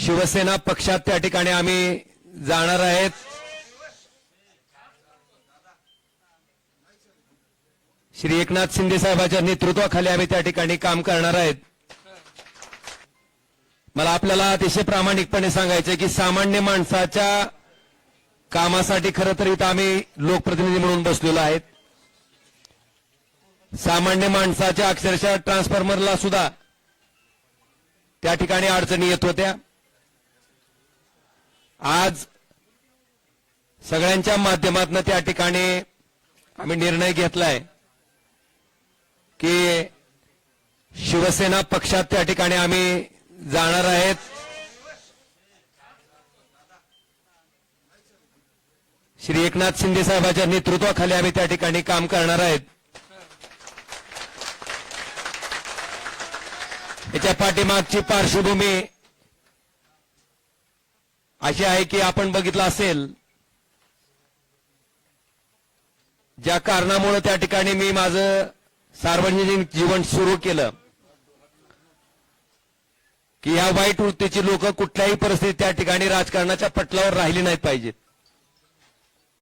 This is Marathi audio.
शिवसेना पक्षात त्या ठिकाणी आम्ही जाणार आहेत। श्री एकनाथ शिंदे साहेबांच्या नेतृत्वाखाली आम्ही त्या ठिकाणी काम करणार आहेत। मला आपल्याला अतिशय प्रामाणिकपणे सांगायचं आहे की सामान्य माणसाच्या कामासाठी खरं तर इथं आम्ही लोकप्रतिनिधी म्हणून बसलेलो आहेत। सामान्य माणसाच्या अक्षरशः ट्रान्सफॉर्मरला सुद्धा त्या ठिकाणी अडचणी येत होत्या। आज सगळ्यांच्या माध्यमातून त्या ठिकाणी आम्ही निर्णय घेतलाय की शिवसेना पक्षात त्या ठिकाणी आम्ही जाणार आहेत। श्री एकनाथ शिंदे साहेबांच्या नेतृत्वाखाली आम्ही त्या ठिकाणी काम करणार आहेत। याच्या पाठीमागची पार्श्वभूमी अशी आहे की आपण बघितलं असेल ज्या कारणामुळे त्या ठिकाणी मी माझं सार्वजनिक जीवन सुरू केलं की या वाईट वृत्तीची लोक कुठल्याही परिस्थितीत त्या ठिकाणी राजकारणाच्या पटलावर राहिली नाहीत पाहिजेत।